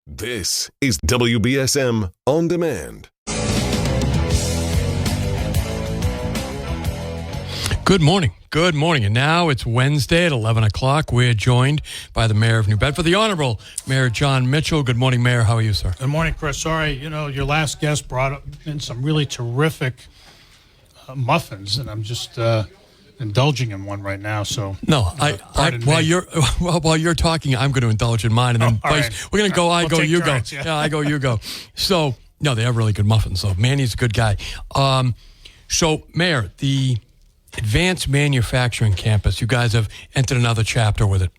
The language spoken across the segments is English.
This is WBSM On Demand. Good morning. Good morning. And now it's Wednesday at 11 o'clock. We're joined by the Mayor of New Bedford, the Honorable Mayor Jon Mitchell. Good morning, Mayor. How are you, sir? Good morning, Chris. Sorry, your last guest brought in some really terrific muffins, and I'm just indulging in one right now. So no, while you're talking, I'm going to indulge in mine, and then right. We're going to go. I go, you turns, go. Yeah, I go, you go. So no, they have really good muffins. So Manny's a good guy. So Mayor, the Advanced Manufacturing Campus, you guys have entered another chapter with it.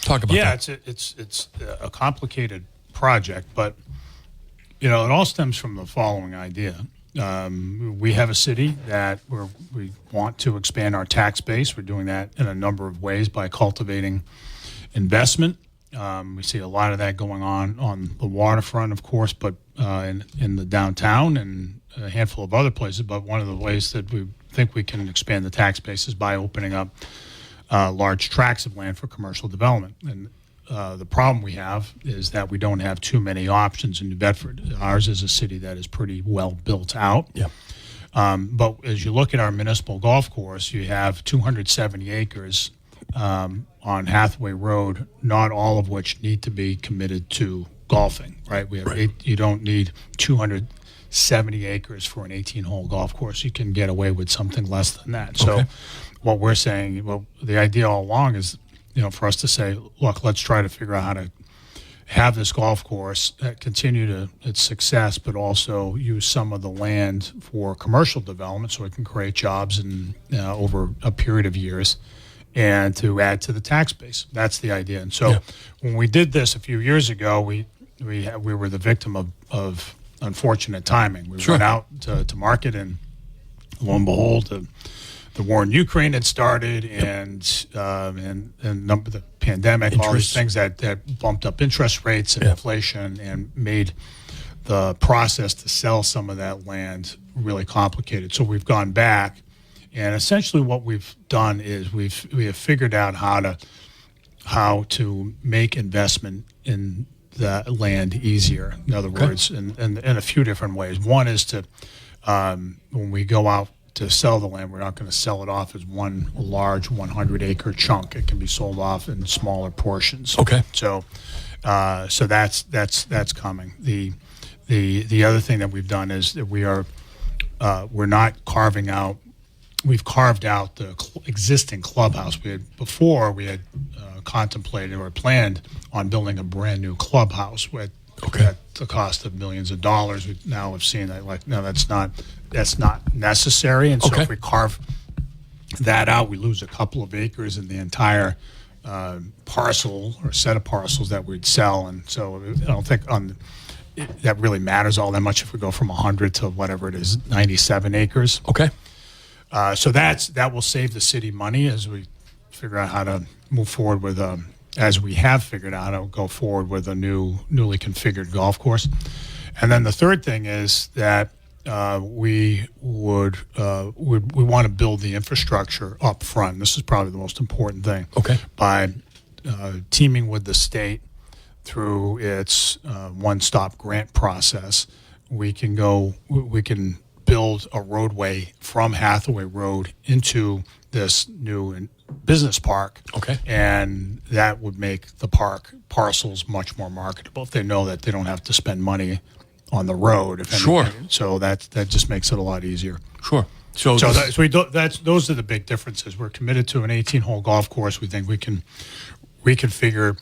Talk about that. Yeah, it's a complicated project, but it all stems from the following idea. We have a city that we want to expand our tax base. We're doing that in a number of ways by cultivating investment. We see a lot of that going on the waterfront, of course, but in the downtown and a handful of other places. But one of the ways that we think we can expand the tax base is by opening up large tracts of land for commercial development. And the problem we have is that we don't have too many options in New Bedford. Ours is a city that is pretty well built out. Yeah. But as you look at our municipal golf course, you have 270 acres on Hathaway Road, not all of which need to be committed to golfing, right? We have you don't need 270 acres for an 18-hole golf course. You can get away with something less than that. So what we're saying, the idea all along is, for us to say, look, let's try to figure out how to have this golf course continue its success, but also use some of the land for commercial development so it can create jobs over a period of years and to add to the tax base. That's the idea. And so when we did this a few years ago, we were the victim of unfortunate timing. We went out to market, and lo and behold, the war in Ukraine had started, and the pandemic, all these things that bumped up interest rates and inflation and made the process to sell some of that land really complicated. So we've gone back, and essentially what we've done is we have figured out how to make investment in the land easier. In other words, in a few different ways. One is to when we go out to sell the land, we're not going to sell it off as one large 100-acre chunk. It can be sold off in smaller portions. Okay. So that's coming. The other thing that we've done is that we're not carving out. We've carved out the existing clubhouse. We had contemplated or planned on building a brand new clubhouse at the cost of millions of dollars. We now have seen that that's not necessary, and so if we carve that out, we lose a couple of acres in the entire parcel or set of parcels that we'd sell. And so I don't think that really matters all that much if we go from 100 to whatever it is, 97 acres. Okay. So that will save the city money as we figure out how to move forward with as we have figured out how to go forward with a newly configured golf course. And then the third thing is that we want to build the infrastructure up front. This is probably the most important thing. Okay. By teaming with the state through its one-stop grant process, we can build a roadway from Hathaway Road into this new business park. Okay. And that would make the park parcels much more marketable if they know that they don't have to spend money on the road. Sure. So that just makes it a lot easier. Sure. Those are the big differences. We're committed to an 18-hole golf course. We think we can reconfigure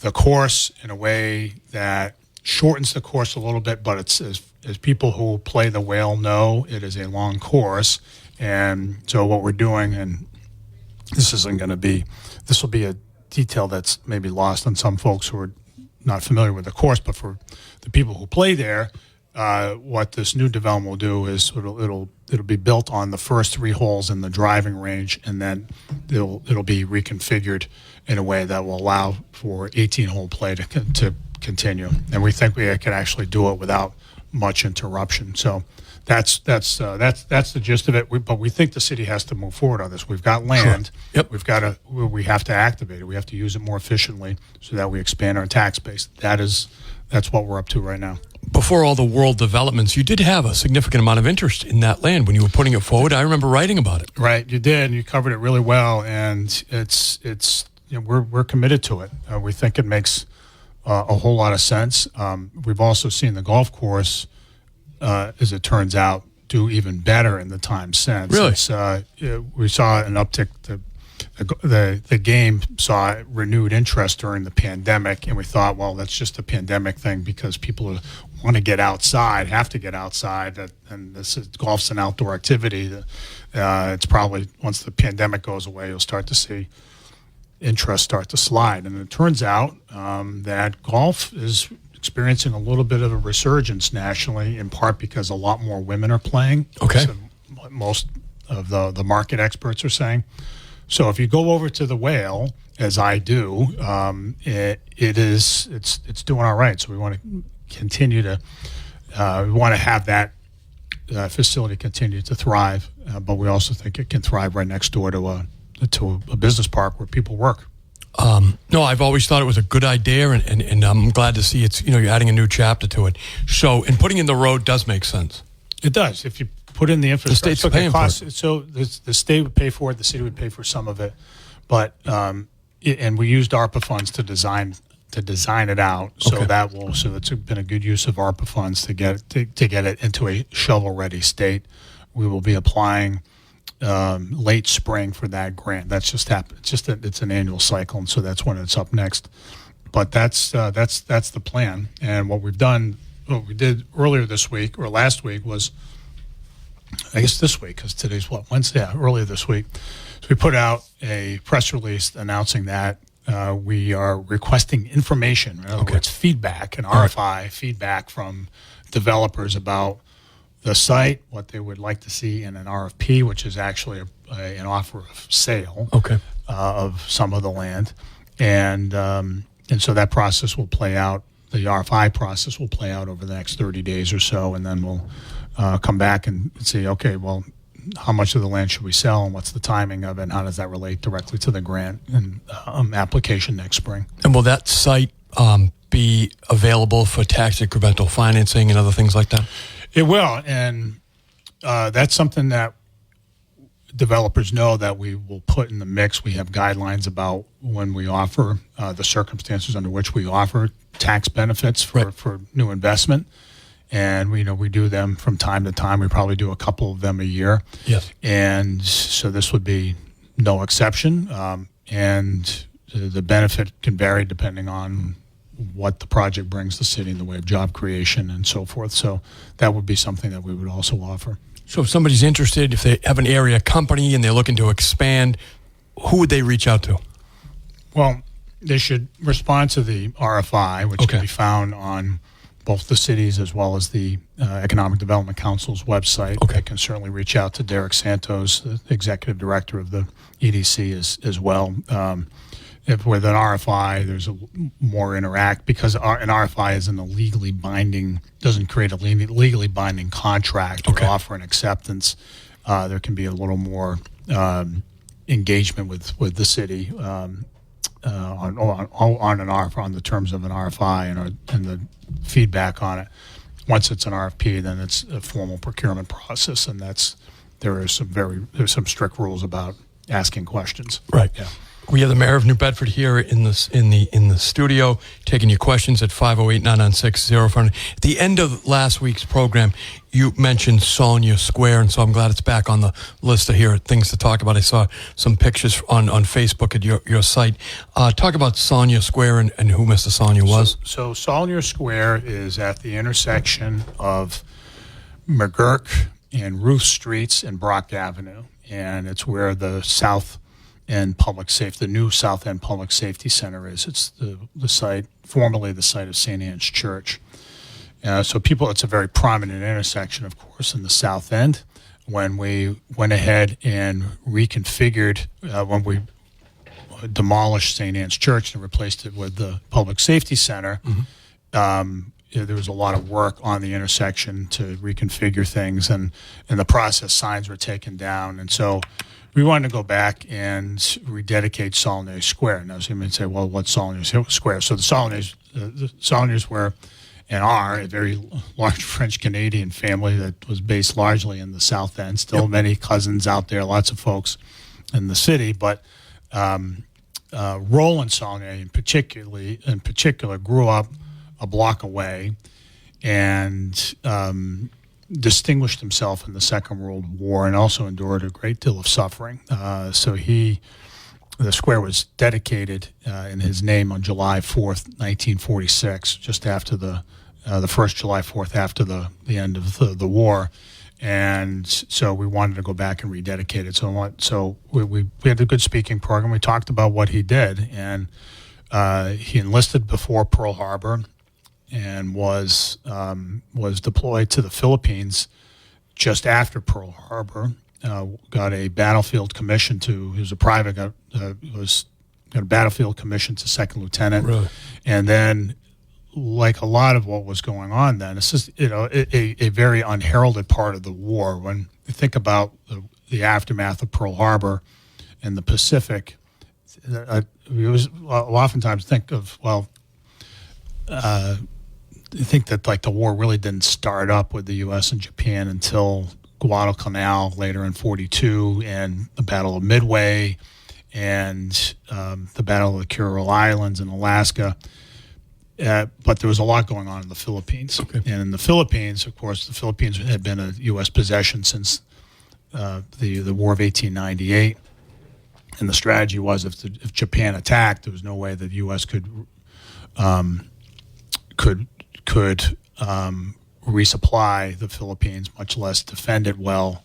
the course in a way that shortens the course a little bit, but it's as people who play the Whale know, it is a long course. And so what we're doing, and this will be a detail that's maybe lost on some folks who are not familiar with the course, but for the people who play there, what this new development will do is it'll be built on the first 3 holes in the driving range, and then it'll be reconfigured in a way that will allow for 18-hole play to continue. And we think we can actually do it without much interruption. So that's the gist of it. But we think the city has to move forward on this. We've got land. Sure. Yep. We have to activate it. We have to use it more efficiently so that we expand our tax base. That is that's what we're up to right now. Before all the world developments, you did have a significant amount of interest in that land when you were putting it forward. I remember writing about it. Right, you did, and you covered it really well, and it's we're committed to it. We think it makes a whole lot of sense. We've also seen the golf course, as it turns out, do even better in the time since. Really? We saw an uptick. The game saw renewed interest during the pandemic, and we thought, well, that's just a pandemic thing because people want to get outside, have to get outside, and golf's an outdoor activity. It's probably, once the pandemic goes away, you'll start to see interest start to slide. And it turns out that golf is experiencing a little bit of a resurgence nationally, in part because a lot more women are playing. Okay. So most of the market experts are saying. So if you go over to the Whale, as I do, it's doing all right. So we want to continue to have that facility continue to thrive, but we also think it can thrive right next door to a business park where people work. No, I've always thought it was a good idea, and I'm glad to see you're adding a new chapter to it. So, and putting in the road does make sense. It does. If you put in the infrastructure, the state's paying for it. So the state would pay for it, the city would pay for some of it, but and we used ARPA funds to design it out. So Okay. So it's been a good use of ARPA funds to get it into a shovel-ready state. We will be applying late spring for that grant. That's just happened. It's an annual cycle, and so that's when it's up next. But that's the plan. And what we did earlier this week or last week was, I guess this week, because today's Wednesday. Yeah, earlier this week, so we put out a press release announcing that we are requesting information. In other words, feedback, an RFI feedback from developers about the site, what they would like to see in an RFP, which is actually an offer of sale of some of the land, and so that process will play out. The RFI process will play out over the next 30 days or so, and then we'll come back and see, okay, well, how much of the land should we sell, and what's the timing of it, and how does that relate directly to the grant and application next spring? And will that site be available for tax incremental financing and other things like that? It will, and that's something that developers know that we will put in the mix. We have guidelines about when we offer the circumstances under which we offer tax benefits for new investment, and we do them from time to time. We probably do a couple of them a year. Yes, and so this would be no exception. And the benefit can vary depending on what the project brings the city in the way of job creation and so forth. So that would be something that we would also offer. So if somebody's interested, if they have an area company and they're looking to expand, who would they reach out to? Well, they should respond to the RFI, which can be found on both the city's as well as the Economic Development Council's website. They can certainly reach out to Derek Santos, the executive director of the EDC as well. If with an RFI, there's a more interact, because an RFI isn't a legally binding, doesn't create a legally binding contract or offer an acceptance. There can be a little more engagement with the city on an RFI, on the terms of an RFI and the feedback on it. Once it's an RFP, then it's a formal procurement process, and there's some strict rules about asking questions. Right. Yeah. We have the mayor of New Bedford here in the studio, taking your questions at 508-996-0400. At the end of last week's program, you mentioned Sonia Square, and so I'm glad it's back on the list of things to talk about. I saw some pictures on Facebook at your site. Talk about Sonia Square and who Mr. Sonia was. So Sonia Square is at the intersection of McGurk and Ruth Streets and Brock Avenue, and it's where the the new South End Public Safety Center is. It's the site, formerly the site of St. Anne's Church. So it's a very prominent intersection, of course, in the South End. When we went ahead and reconfigured, when we demolished St. Anne's Church and replaced it with the Public Safety Center, there was a lot of work on the intersection to reconfigure things, and in the process, signs were taken down, and so we wanted to go back and rededicate Saulnier Square. Now, so you may say, well, what's Saulnier Square? So the Saulniers were and are a very large French-Canadian family that was based largely in the South End. Still many cousins out there, lots of folks in the city. But Roland Saulnier in particular grew up a block away and distinguished himself in the Second World War and also endured a great deal of suffering. So the square was dedicated in his name on July 4th, 1946, just after the first July 4th after the end of the war. And so we wanted to go back and rededicate it. So we had a good speaking program. We talked about what he did, and he enlisted before Pearl Harbor and was deployed to the Philippines just after Pearl Harbor. Got a battlefield commission he was a private, got a battlefield commission to second lieutenant. Really? And then, like a lot of what was going on then, it's just, a very unheralded part of the war. When you think about the aftermath of Pearl Harbor and the Pacific, we oftentimes think of, think that like the war really didn't start up with the U.S. and Japan until Guadalcanal later in 1942, and the Battle of Midway, and the Battle of the Kuril Islands in Alaska. But there was a lot going on in the Philippines. Okay. And in the Philippines, of course, the Philippines had been a U.S. possession since the War of 1898. And the strategy was if Japan attacked, there was no way that the U.S. could resupply the Philippines, much less defend it well,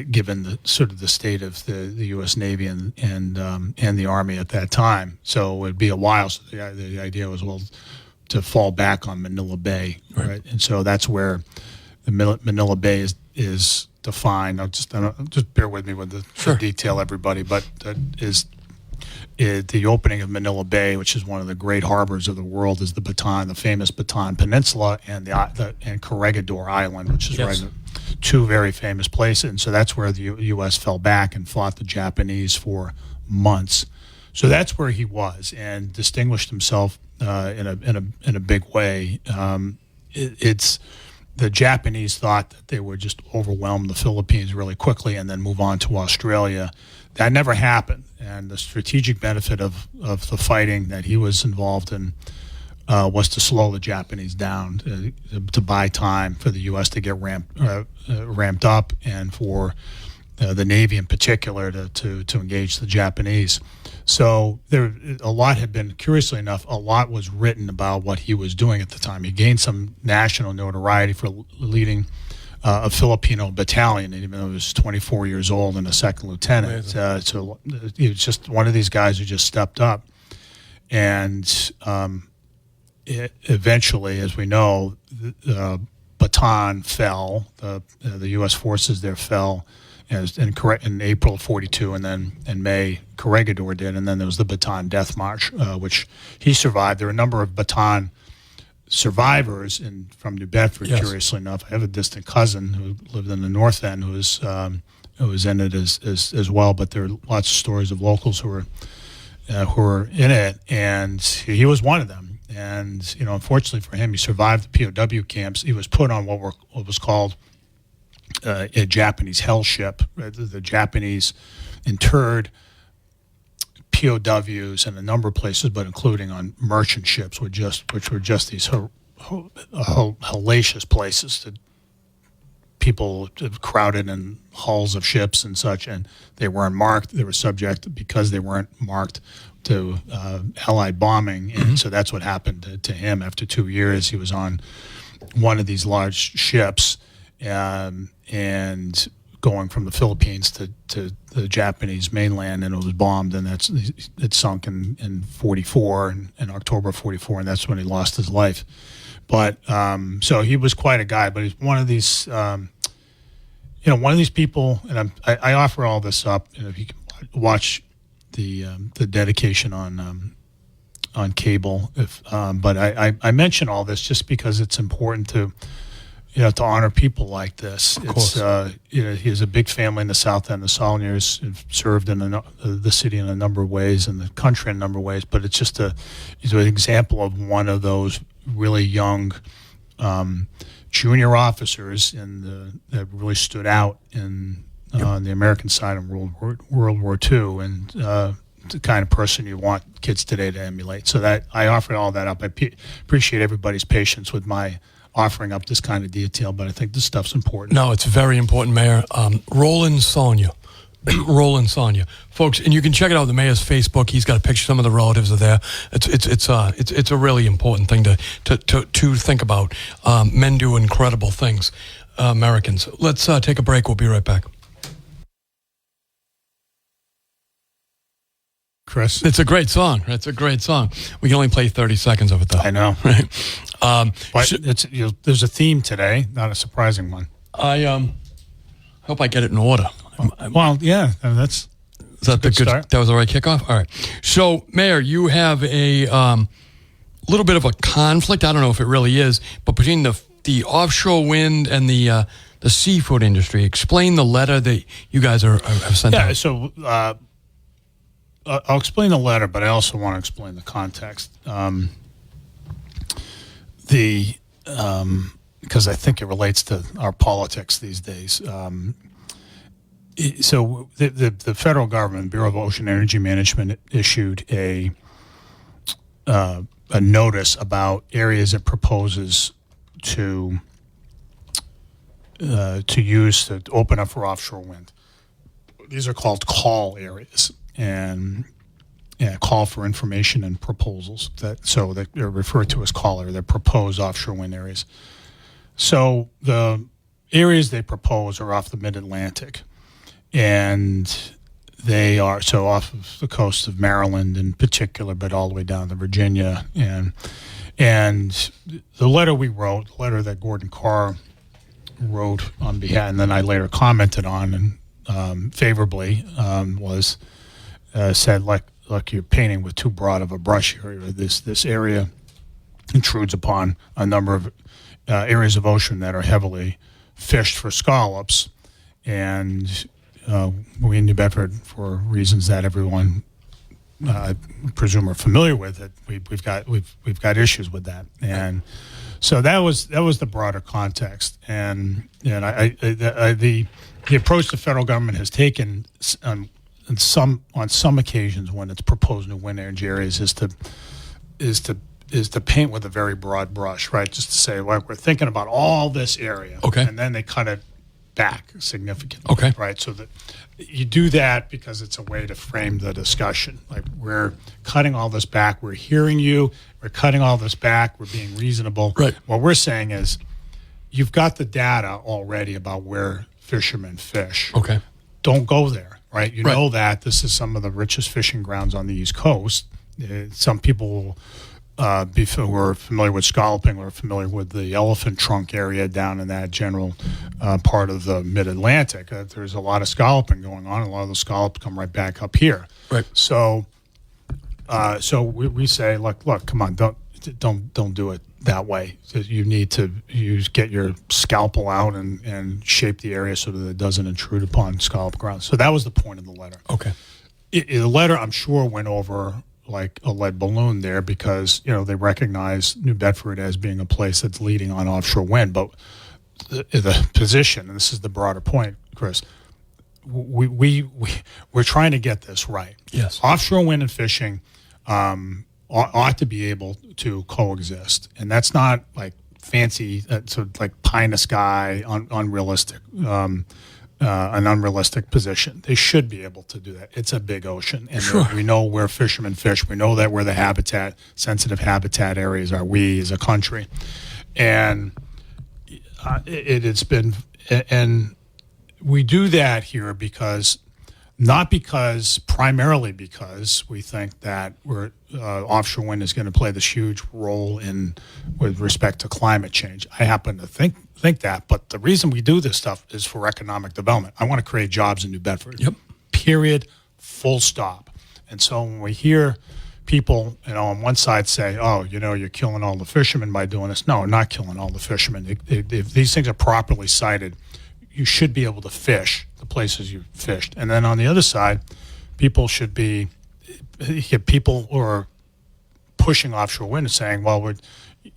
given the sort of the state of the U.S. Navy and the Army at that time. So it would be a while. So the idea was, to fall back on Manila Bay, right? And so that's where the Manila Bay is defined. Just bear with me with the detail, everybody. But that is the opening of Manila Bay, which is one of the great harbors of the world, is the famous Bataan Peninsula, and Corregidor Island, which is right. Two very famous places. And so that's where the U.S. fell back and fought the Japanese for months. So that's where he was and distinguished himself in a big way. It's the Japanese thought that they would just overwhelm the Philippines really quickly and then move on to Australia. That never happened. And the strategic benefit of the fighting that he was involved in was to slow the Japanese down, to buy time for the U.S. to get ramped up, and for the Navy in particular to engage the Japanese. So a lot had been, curiously enough, a lot was written about what he was doing at the time. He gained some national notoriety for leading a Filipino battalion, even though he was 24 years old and a second lieutenant. So he was just one of these guys who just stepped up. And eventually, as we know, Bataan fell. The U.S. forces there fell in April of 1942, and then in May, Corregidor did, and then there was the Bataan Death March, which he survived. There are a number of Bataan survivors from New Bedford, curiously enough. I have a distant cousin who lived in the North End who was in it as well, but there are lots of stories of locals who were in it, and he was one of them. And unfortunately for him, he survived the POW camps. He was put on what was called a Japanese hell ship. The Japanese interred POWs in a number of places, but including on merchant ships, which were just these hellacious places that people crowded in hulls of ships and such, and they weren't marked. They were subject, because they weren't marked, to Allied bombing, and so that's what happened to him. After 2 years, he was on one of these large ships, and going from the Philippines to the Japanese mainland, and it was bombed, and it sunk in 1944, in October of 1944, and that's when he lost his life. But so he was quite a guy, but he's one of these, one of these people, and I offer all this up. If you can watch the dedication on cable, but I mention all this just because it's important to honor people like this. He has a big family in the South End. The Saulniers have served in the city in a number of ways, and the country in a number of ways. But it's just he's an example of one of those really young junior officers that really stood out in the American side of World War II, and the kind of person you want kids today to emulate. So that I offered all that up. I appreciate everybody's patience with my offering up this kind of detail, but I think this stuff's important. No, it's very important, Mayor. Roland Sonia. Roland Sonia, folks, and you can check it out on the mayor's Facebook. He's got a picture. Some of the relatives are there. It's a really important thing to think about. Men do incredible things, Americans. Let's take a break. We'll be right back. Chris, it's a great song. It's a great song. We can only play 30 seconds of it, though. I know. But there's a theme today, not a surprising one. I hope I get it in order. Well, yeah, that's that the good start. That was the right kickoff. All right. So, Mayor, you have a little bit of a conflict. I don't know if it really is, but between the offshore wind and the seafood industry. Explain the letter that you guys have sent out. Yeah. So I'll explain the letter, but I also want to explain the context. Because I think it relates to our politics these days. So the federal government, Bureau of Ocean Energy Management, issued a notice about areas it proposes to use to open up for offshore wind. These are called call areas, and call for information and proposals. So they're referred to as call area. They're proposed offshore wind areas. So the areas they propose are off the Mid-Atlantic. And they are so off of the coast of Maryland in particular, but all the way down to Virginia. And the letter we wrote, the letter that Gordon Carr wrote on behalf, and then I later commented on and favorably, was said like you're painting with too broad of a brush here. This area intrudes upon a number of areas of ocean that are heavily fished for scallops, and we in New Bedford, for reasons that everyone I presume are familiar with it, we've got issues with that, and so that was the broader context, and the approach the federal government has taken on some occasions when it's proposed new wind energy areas is to paint with a very broad brush, right? Just to say, well, we're thinking about all this area, okay, and then they cut it back significantly, okay, right? So that you do that because it's a way to frame the discussion. Like, we're cutting all this back. We're hearing you. We're cutting all this back. We're being reasonable. Right. What we're saying is, you've got the data already about where fishermen fish. Okay. Don't go there, right? You right. know that this is some of the richest fishing grounds on the East Coast. Some people will who are familiar with scalloping or familiar with the elephant trunk area down in that general part of the Mid-Atlantic. There's a lot of scalloping going on. A lot of those scallops come right back up here. Right. So we say, look, come on, don't do it that way. So you need to get your scalpel out and shape the area so that it doesn't intrude upon scallop ground. So that was the point of the letter. Okay. The letter, I'm sure, went over like a lead balloon there because, they recognize New Bedford as being a place that's leading on offshore wind. But the position, and this is the broader point, Chris, we're trying to get this right. Yes. Offshore wind and fishing ought to be able to coexist. And that's not like fancy, like pie in the sky, unrealistic. An unrealistic position. They should be able to do that. It's a big ocean, and sure. We know where fishermen fish. We know that where the sensitive habitat areas are. We as a country, and it's been, and we do that here primarily because we think that offshore wind is going to play this huge role with respect to climate change. I happen to think that, but the reason we do this stuff is for economic development. I want to create jobs in New Bedford. Yep. Period. Full stop. And so when we hear people, on one side say, "Oh, you're killing all the fishermen by doing this." No, we're not killing all the fishermen. If these things are properly cited, you should be able to fish the places you fished. And then on the other side, people who are pushing offshore wind and saying, well,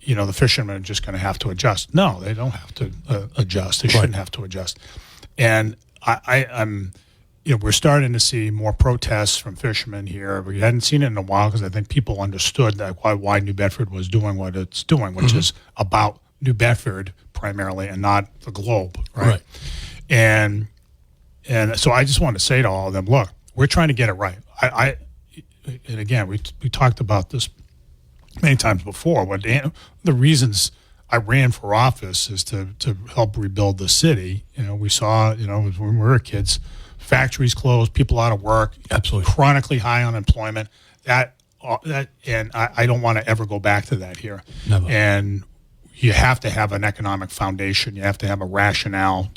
the fishermen are just going to have to adjust. No, they don't have to adjust. They shouldn't have to adjust. And I'm we're starting to see more protests from fishermen here. We hadn't seen it in a while because I think people understood that why New Bedford was doing what it's doing, which is about New Bedford primarily and not the globe, right? And so I just want to say to all of them, look, we're trying to get it right. And again, we talked about this many times before. The reasons I ran for office is to help rebuild the city. We saw, when we were kids, factories closed, people out of work, absolutely chronically high unemployment. And I don't want to ever go back to that here. Never. And you have to have an economic foundation. You have to have a rationale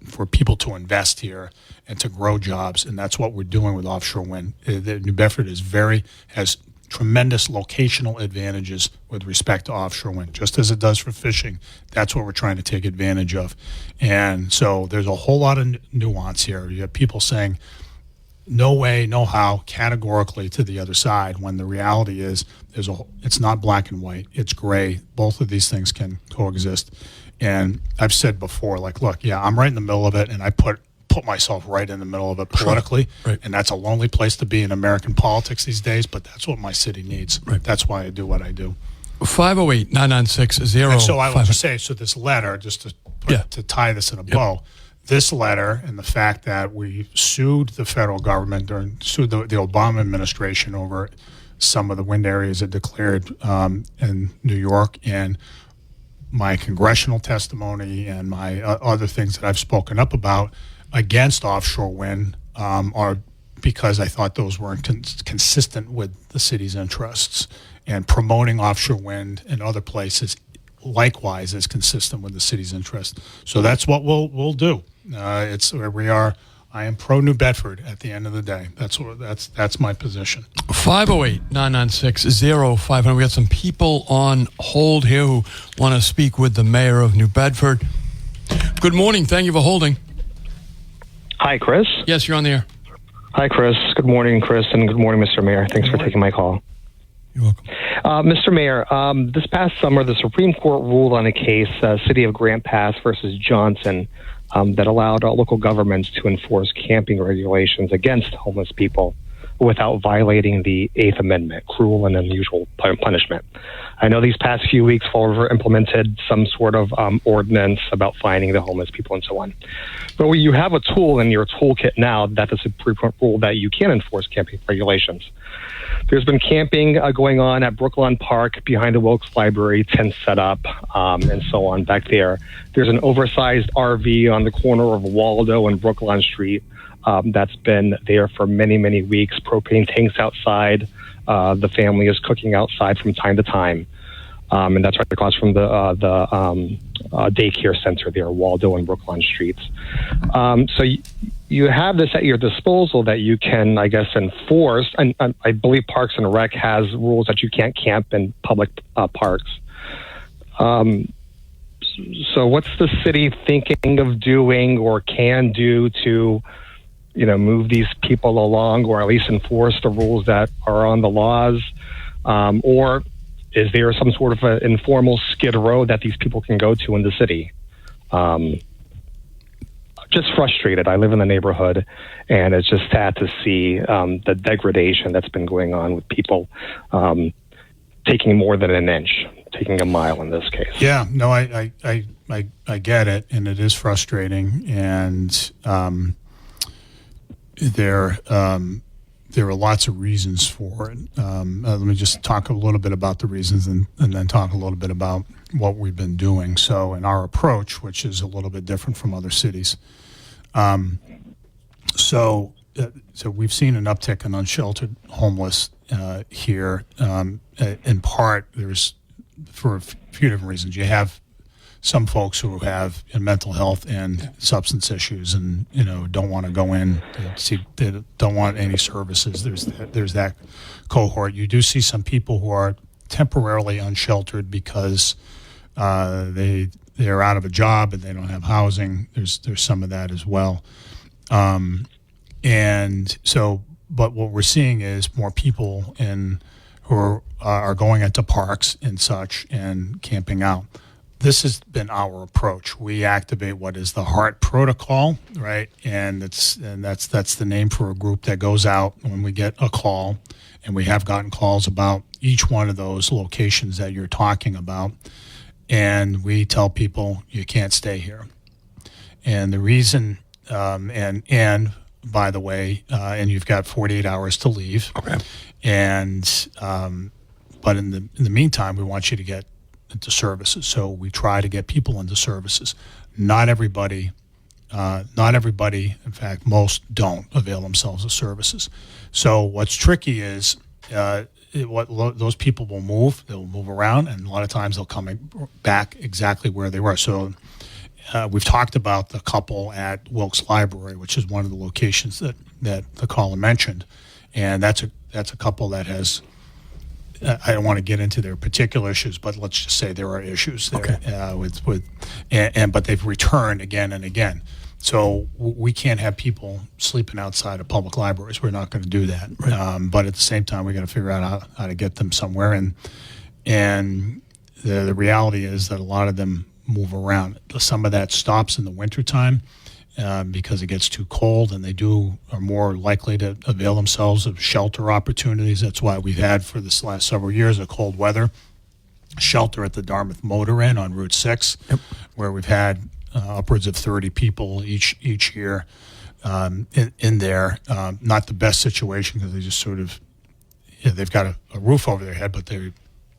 for people to invest here and to grow jobs, and that's what we're doing with offshore wind. New Bedford has tremendous locational advantages with respect to offshore wind, just as it does for fishing. That's what we're trying to take advantage of. And so there's a whole lot of nuance here. You have people saying, no way, no how, categorically to the other side, when the reality is it's not black and white, it's gray. Both of these things can coexist. And I've said before, look, I'm right in the middle of it, and I put myself right in the middle of it politically, right. And that's a lonely place to be in American politics these days, but that's what my city needs. Right. That's why I do what I do. 508-996-05. And so I will just say, so this letter, just to tie this in a bow, this letter and the fact that we sued the federal government sued the Obama administration over some of the wind areas it declared in New York, and my congressional testimony and my other things that I've spoken up about against offshore wind are because I thought those weren't consistent with the city's interests, and promoting offshore wind in other places likewise is consistent with the city's interest. So that's what we'll do. It's where we are. I am pro New Bedford at the end of the day. That's my position. 508-996-0500. We got some people on hold here who want to speak with the mayor of New Bedford. Good morning. Thank you for holding. Hi, Chris. Yes, you're on the air. Hi, Chris. Good morning, Chris, and good morning, Mr. Mayor. Thanks for taking my call. You're welcome. Mr. Mayor, this past summer, the Supreme Court ruled on a case, City of Grant Pass versus Johnson, that allowed local governments to enforce camping regulations against homeless people without violating the Eighth Amendment, cruel and unusual punishment. I know these past few weeks, Fall River implemented some sort of ordinance about fining the homeless people and so on. But you have a tool in your toolkit now that the Supreme Court ruled that you can enforce camping regulations. There's been camping going on at Brookline Park behind the Wilkes Library, tents set up, and so on back there. There's an oversized RV on the corner of Waldo and Brookline Street that's been there for many, many weeks. Propane tanks outside. The family is cooking outside from time to time. And that's right across from the daycare center there, Waldo and Brookline Streets. So you have this at your disposal that you can, I guess, enforce. And I believe Parks and Rec has rules that you can't camp in public parks. So what's the city thinking of doing or can do to, move these people along, or at least enforce the rules that are on the laws? Or is there some sort of an informal skid row that these people can go to in the city? Just frustrated. I live in the neighborhood, and it's just sad to see the degradation that's been going on with people taking more than an inch, taking a mile in this case. Yeah, no, I get it, and it is frustrating, and there are lots of reasons for it. Let me just talk a little bit about the reasons and then talk a little bit about what we've been doing. So in our approach, which is a little bit different from other cities. So we've seen an uptick in unsheltered homeless here. In part, there's for a few different reasons. You have some folks who have mental health and substance issues, and don't want to go in. They don't want any services. There's that cohort. You do see some people who are temporarily unsheltered because they're out of a job and they don't have housing. There's some of that as well, and so. But what we're seeing is more people who are going into parks and such and camping out. This has been our approach. We activate what is the HEART protocol, right? And that's the name for a group that goes out when we get a call, and we have gotten calls about each one of those locations that you're talking about, and we tell people you can't stay here. And the reason, and by the way, and you've got 48 hours to leave. Okay. And but in the meantime, we want you to get into services. So we try to get people into services. Not everybody, in fact, most don't avail themselves of services. So what's tricky is those people will move. They'll move around, and a lot of times they'll come back exactly where they were. So we've talked about the couple at Wilkes Library, which is one of the locations that the caller mentioned, and that's a couple that has. I don't want to get into their particular issues, but let's just say there are issues there. Okay. But they've returned again and again. So we can't have people sleeping outside of public libraries. We're not going to do that. Right. But at the same time, we got to figure out how to get them somewhere. And the reality is that a lot of them move around. Some of that stops in the wintertime because it gets too cold, and they are more likely to avail themselves of shelter opportunities. That's why we've had for this last several years a cold weather shelter at the Dartmouth Motor Inn on Route 6, where we've had upwards of 30 people each year in there. Not the best situation because they just sort of they've got a roof over their head, but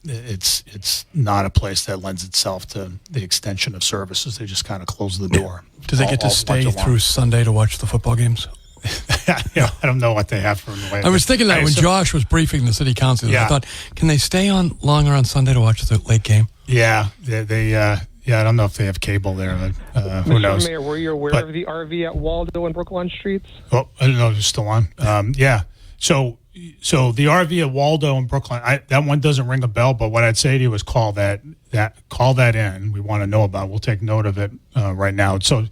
it's not a place that lends itself to the extension of services. They just kind of close the door. Do they get to stay through Sunday to watch the football games? I don't know what they have for the way. I was thinking that when Josh was briefing the city council, I thought, can they stay on longer on Sunday to watch the late game? Yeah, they I don't know if they have cable there. Who knows? Mr. Mayor, were you aware of the RV at Waldo and Brookline Streets? Oh, I don't know. It's still on. Yeah. So the RV at Waldo and Brookline, that one doesn't ring a bell. But what I'd say to you is call that in. We want to know about it. We'll take note of it right now. So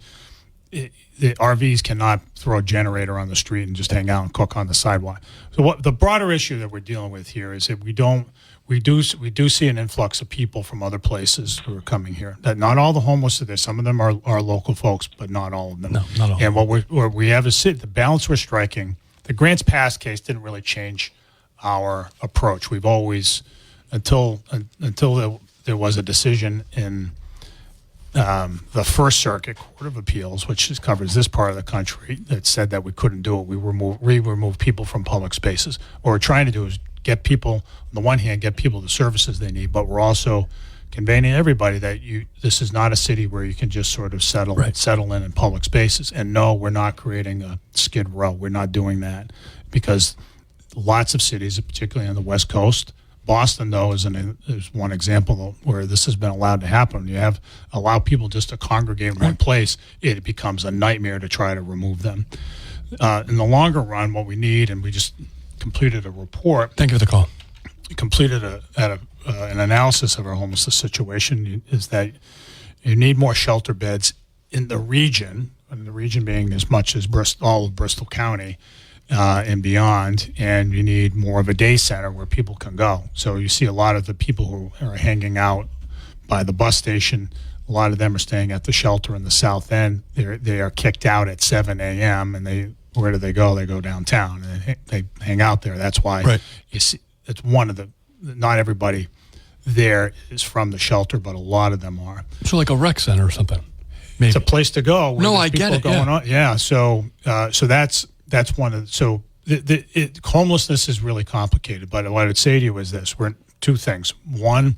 the RVs cannot throw a generator on the street and just hang out and cook on the sidewalk. So what the broader issue that we're dealing with here is that we do see an influx of people from other places who are coming here. That not all the homeless are there. Some of them are local folks, but not all of them. No, not all. And what we have is the balance we're striking. The Grants Pass case didn't really change our approach. We've always, until there was a decision in the First Circuit Court of Appeals, which covers this part of the country, that said that we couldn't do it. We remove people from public spaces. What we're trying to do is get people, on the one hand, get people the services they need, but we're also conveying to everybody that this is not a city where you can just sort of settle in public spaces. And no, we're not creating a Skid Row. We're not doing that because lots of cities, particularly on the West Coast, Boston, though, is one example where this has been allowed to happen. You allow people just to congregate in one place, it becomes a nightmare to try to remove them. In the longer run, what we need, and we just completed a report. Thank you for the call. Completed an analysis of our homelessness situation, is that you need more shelter beds in the region, and the region being as much as all of Bristol County and beyond, and you need more of a day center where people can go. So you see a lot of the people who are hanging out by the bus station, a lot of them are staying at the shelter in the South End. They are kicked out at 7 a.m. and where do they go? They go downtown and they hang out there. That's why you see, it's one of the, not everybody there is from the shelter, but a lot of them are. So like a rec center or something. Maybe. It's a place to go. No, I get it. Going on. Yeah. So that's one of so homelessness is really complicated. But what I would say to you is this: we're two things. One,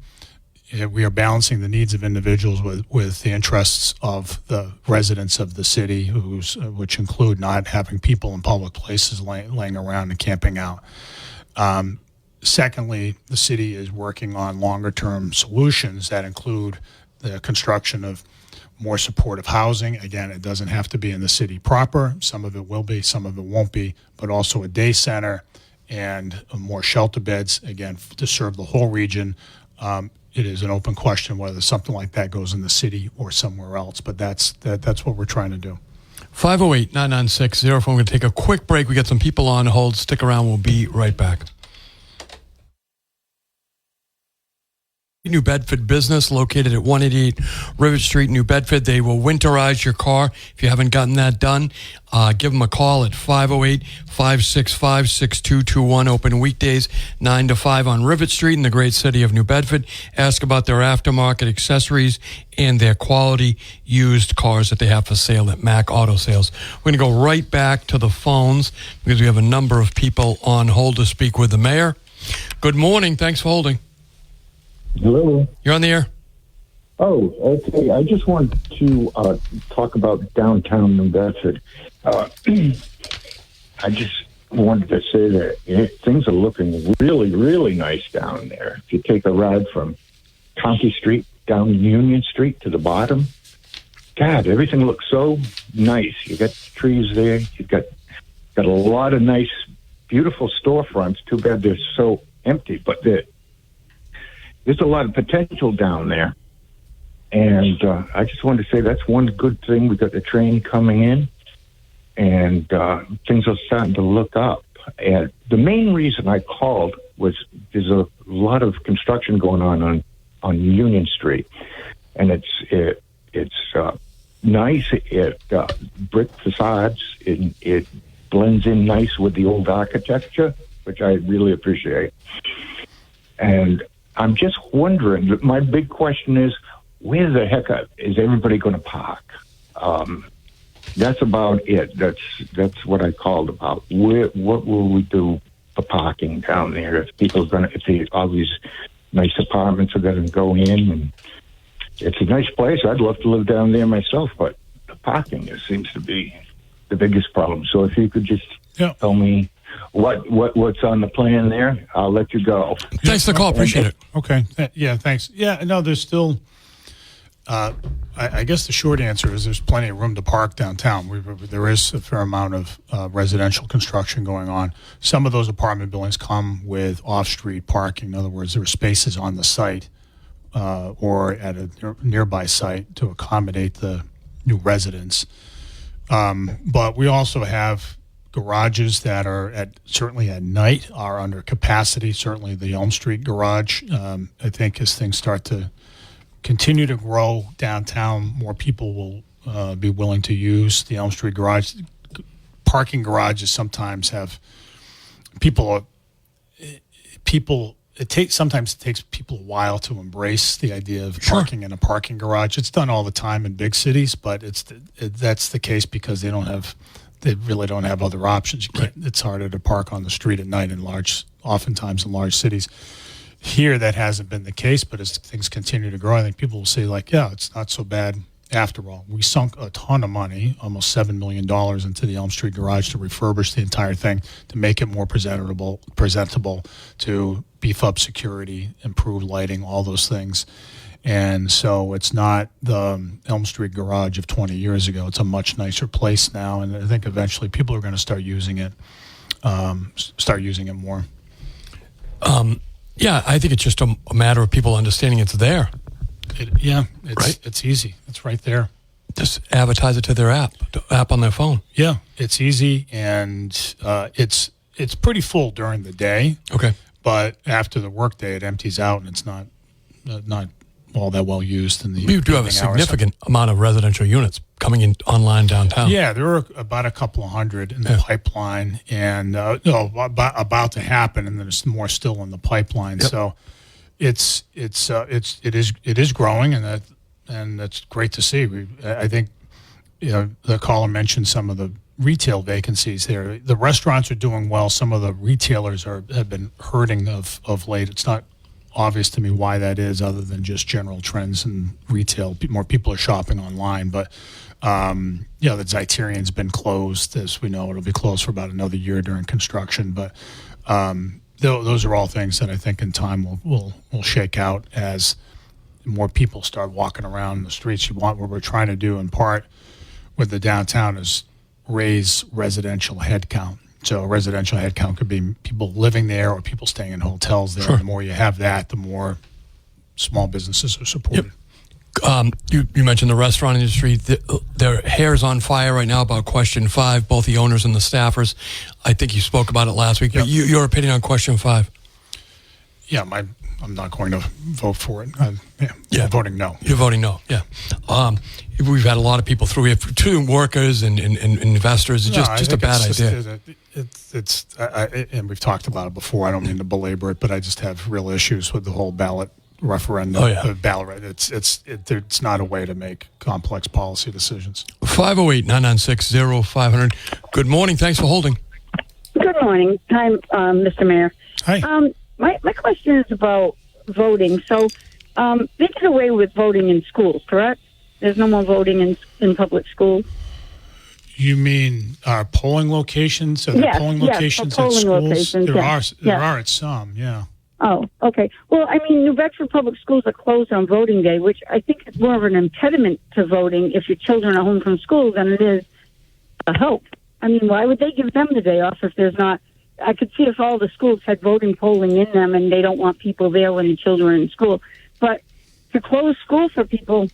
we are balancing the needs of individuals with the interests of the residents of the city, which include not having people in public places laying around and camping out. Secondly, the city is working on longer-term solutions that include the construction of more supportive housing. Again, it doesn't have to be in the city proper. Some of it will be, some of it won't be, but also a day center and more shelter beds, again, to serve the whole region. It is an open question whether something like that goes in the city or somewhere else, but that's what we're trying to do. 508-996-04. We're going to take a quick break. We got some people on hold. Stick around. We'll be right back. New Bedford business located at 188 Rivet Street, New Bedford. They will winterize your car. If you haven't gotten that done, give them a call at 508-565-6221. Open weekdays 9 to 5 on Rivet Street in the great city of New Bedford. Ask about their aftermarket accessories and their quality used cars that they have for sale at Mac Auto Sales. We're going to go right back to the phones because we have a number of people on hold to speak with the mayor. Good morning. Thanks for holding. Hello. You're on the air. Oh, okay. I just wanted to talk about downtown New Bedford. I just wanted to say that things are looking really, really nice down there. If you take a ride from County Street down Union Street to the bottom, God, everything looks so nice. You got trees there. You've got a lot of nice, beautiful storefronts. Too bad they're so empty, but there's a lot of potential down there. And I just wanted to say that's one good thing. We got the train coming in, and things are starting to look up. And the main reason I called was there's a lot of construction going on Union Street, and it's nice. It brick facades. It blends in nice with the old architecture, which I really appreciate. And I'm just wondering, my big question is, where the heck is everybody going to park? That's about it. That's what I called about. What will we do for parking down there? If all these nice apartments are going to go in, and it's a nice place. I'd love to live down there myself, but the parking seems to be the biggest problem. So if you could just tell me what's on the plan there, I'll let you go. Thanks for the call. Appreciate it. Okay. Yeah, thanks. Yeah, no, there's still, I guess the short answer is there's plenty of room to park downtown. There is a fair amount of residential construction going on. Some of those apartment buildings come with off-street parking. In other words, there are spaces on the site or at a nearby site to accommodate the new residents. But we also have garages that are certainly at night are under capacity. Certainly the Elm Street garage. I think as things start to continue to grow downtown, more people will be willing to use the Elm Street garage. Parking garages sometimes have sometimes it takes people a while to embrace the idea of parking in a parking garage. It's done all the time in big cities, but that's the case because they really don't have other options. It's harder to park on the street at night oftentimes in large cities. Here, that hasn't been the case, but as things continue to grow, I think people will say, it's not so bad after all. We sunk a ton of money, almost $7 million into the Elm Street garage to refurbish the entire thing, to make it more presentable, to beef up security, improve lighting, all those things. And so it's not the Elm Street garage of 20 years ago. It's a much nicer place now, and I think eventually people are going to start using it more. Yeah, I think it's just a matter of people understanding it's there. It's easy. It's right there. Just advertise it to their app on their phone. Yeah, it's easy, and it's pretty full during the day. Okay. But after the workday, it empties out, and it's not all that well used in the You do have a significant amount of residential units coming in online downtown. Yeah, there are about a couple of hundred in the pipeline, and about to happen, and then there's more still in the pipeline. Yep. So it is growing, and that's great to see. I think the caller mentioned some of the retail vacancies there. The restaurants are doing well. Some of the retailers have been hurting of late. It's not obvious to me why that is, other than just general trends in retail. More people are shopping online, but the Zeiterian's been closed. As we know, it'll be closed for about another year during construction. But those are all things that I think in time will shake out as more people start walking around the streets. What we're trying to do in part with the downtown is raise residential headcount. So residential headcount could be people living there or people staying in hotels there. Sure. The more you have that, the more small businesses are supported. Yep. You mentioned the restaurant industry. Their hair's on fire right now about Question 5, both the owners and the staffers. I think you spoke about it last week. Yep. But your opinion on Question 5? Yeah, I'm not going to vote for it. I'm voting no. You're voting no, yeah. We've had a lot of people through here, including workers and investors. It's just a bad idea. And we've talked about it before. I don't mean to belabor it, but I just have real issues with the whole ballot referendum. Ballot. It's not a way to make complex policy decisions. 508-996-0500. Good morning. Thanks for holding. Good morning. Hi, Mr. Mayor. Hi. My question is about voting. So they did away with voting in schools, correct? There's no more voting in public schools? You mean polling locations? Polling locations at schools? Locations, there are at some, yeah. Oh, okay. Well, I mean, New Bedford public schools are closed on voting day, which I think is more of an impediment to voting if your children are home from school than it is a help. I mean, why would they give them the day off if there's not? I could see if all the schools had voting polling in them and they don't want people there when the children are in school. But to close school for people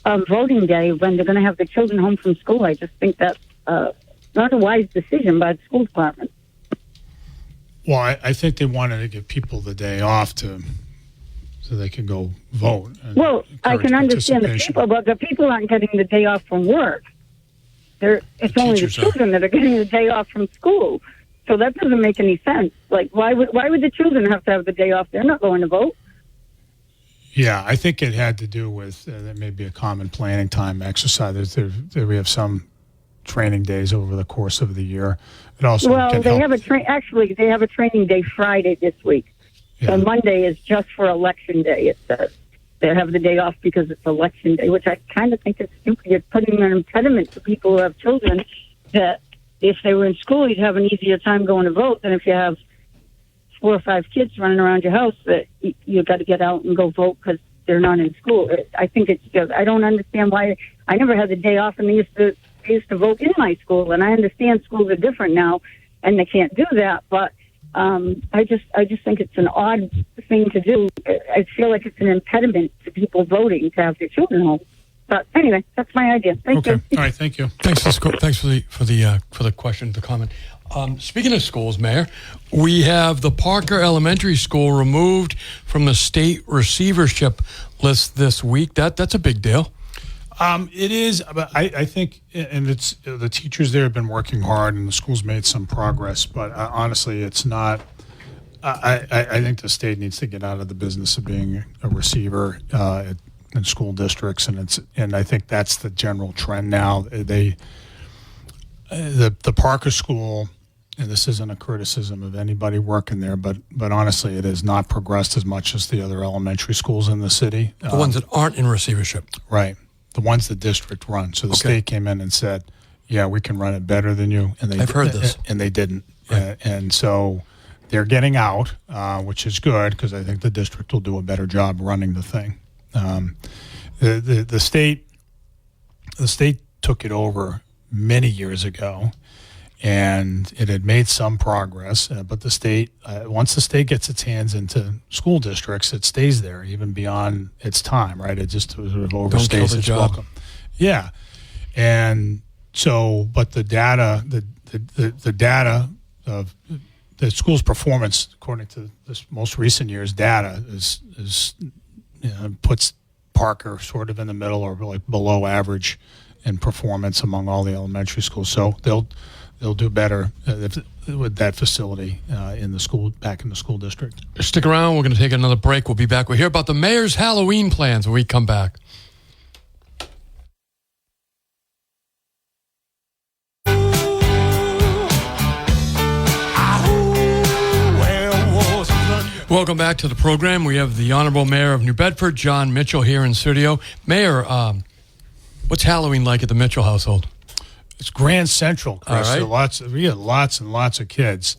on voting day when they're going to have their children home from school, I just think that's not a wise decision by the school department. Well, I think they wanted to give people the day off so they can go vote. Well, I can understand the people, but the people aren't getting the day off from work. It's only the children that are getting the day off from school. So that doesn't make any sense. Like, why would the children have to have the day off? They're not going to vote. Yeah, I think it had to do with there may be a common planning time exercise. We have some training days over the course of the year. It also they have a training day Friday this week. Yeah. So Monday is just for election day. It says they have the day off because it's election day, which I kind of think is stupid. You're putting an impediment to people who have children that if they were in school, you'd have an easier time going to vote than if you have 4 or 5 kids running around your house that you got to get out and go vote because they're not in school. I think it's just, I don't understand why. I never had the day off, and they used to vote in my school, and I understand schools are different now and they can't do that, but I just think it's an odd thing to do. I feel like it's an impediment to people voting to have their children home. But anyway, that's my idea. Thank you. All right, thank you. Thanks for the question, the comment. Speaking of schools, Mayor, we have the Parker Elementary School removed from the state receivership list this week. That's a big deal. It is, but I think, and it's the teachers there have been working hard, and the school's made some progress. But honestly, it's not. I think the state needs to get out of the business of being a receiver in school districts, and I think that's the general trend now. The Parker School, and this isn't a criticism of anybody working there, but honestly, it has not progressed as much as the other elementary schools in the city. The ones that aren't in receivership, right? The ones the district run. So the state came in and said, "Yeah, we can run it better than you," and I've heard this, and they didn't. Right. And so they're getting out, which is good because I think the district will do a better job running the thing. The state took it over many years ago, and it had made some progress. But the state, once the state gets its hands into school districts, it stays there even beyond its time. Right? It just sort of overstays its welcome. Yeah, and so, but the data, the data of the school's performance, according to this most recent year's data, is puts Parker sort of in the middle or like below average in performance among all the elementary schools. So they'll do better with that facility in the school, back in the school district. Stick around. We're going to take another break. We'll be back. We'll hear about the mayor's Halloween plans when we come back. Welcome back to the program. We have the Honorable Mayor of New Bedford, Jon Mitchell, here in studio. Mayor, what's Halloween like at the Mitchell household? It's Grand Central, Chris. All right. We have lots and lots of kids.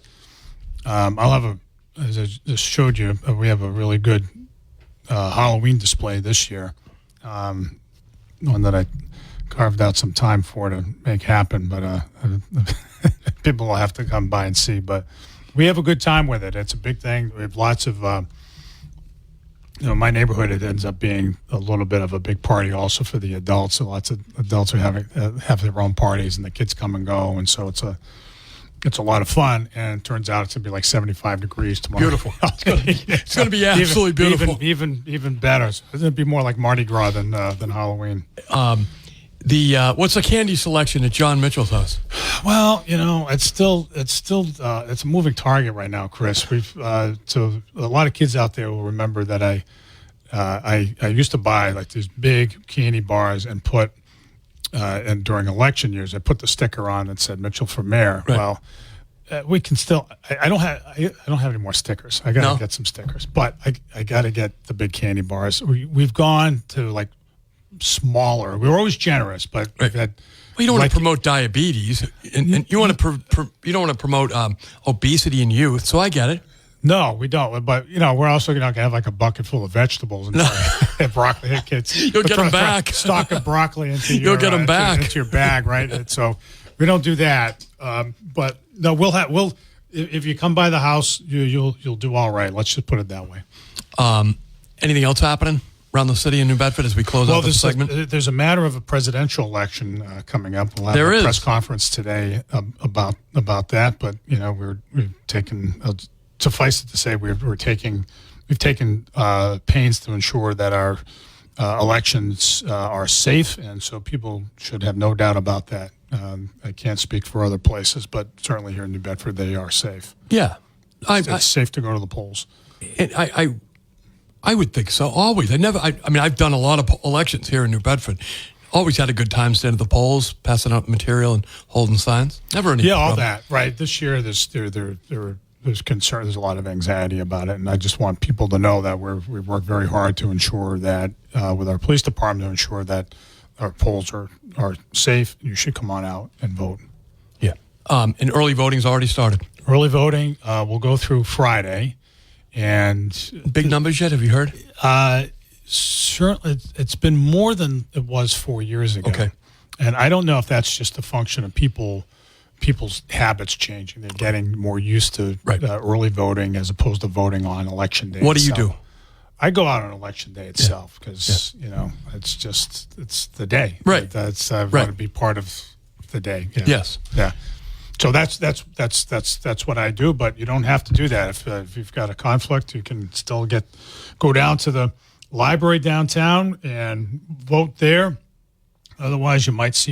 As I just showed you, we have a really good Halloween display this year. One that I carved out some time for to make happen, but people will have to come by and see. But we have a good time with it. It's a big thing. We have lots of, my neighborhood, it ends up being a little bit of a big party also for the adults. So lots of adults are have their own parties, and the kids come and go. And so it's a lot of fun, and it turns out it's going to be like 75 degrees tomorrow. Beautiful. It's going to be absolutely beautiful. Even better. So it's going to be more like Mardi Gras than Halloween. What's the candy selection at Jon Mitchell's house? Well, it's a moving target right now, Chris. So a lot of kids out there will remember that I used to buy like these big candy bars and put. And during election years, I put the sticker on that said Mitchell for mayor. Right. Well, we can still. I don't have any more stickers. I got to get some stickers, but I got to get the big candy bars. We've gone to like smaller. We were always generous, but we've had. Well, you don't want to promote diabetes, and you want to you don't want to promote obesity in youth. So I get it. No, we don't. But we're also going to have like a bucket full of vegetables and broccoli. Hey, kids, you'll get them back. Stock of broccoli into you'll get them back into your bag, right? And so we don't do that. But no, we'll if you come by the house, you'll do all right. Let's just put it that way. Anything else happening around the city in New Bedford as we close out this segment? There's a matter of a presidential election coming up. We'll have a press conference today about that. But we've taken. Suffice it to say, we've taken pains to ensure that our elections are safe, and so people should have no doubt about that. I can't speak for other places, but certainly here in New Bedford, they are safe. Yeah, it's safe to go to the polls. I would think so. Always. I've done a lot of elections here in New Bedford. Always had a good time standing at the polls, passing out material and holding signs. Never any problem. All that right. This year, there's concern. There's a lot of anxiety about it, and I just want people to know that we work very hard to ensure that with our police department to ensure that our polls are safe. You should come on out and vote. Yeah, and early voting's already started. Early voting will go through Friday, and big numbers yet? Have you heard? Certainly, it's been more than it was 4 years ago. Okay, and I don't know if that's just a function of people's habits changing. They're getting more used to early voting as opposed to voting on election day. What do you do? I go out on election day itself because it's the day. Right. I want to be part of the day. Yes. Yeah. So that's what I do. But you don't have to do that if you've got a conflict. You can still go down to the library downtown and vote there. Otherwise, you might see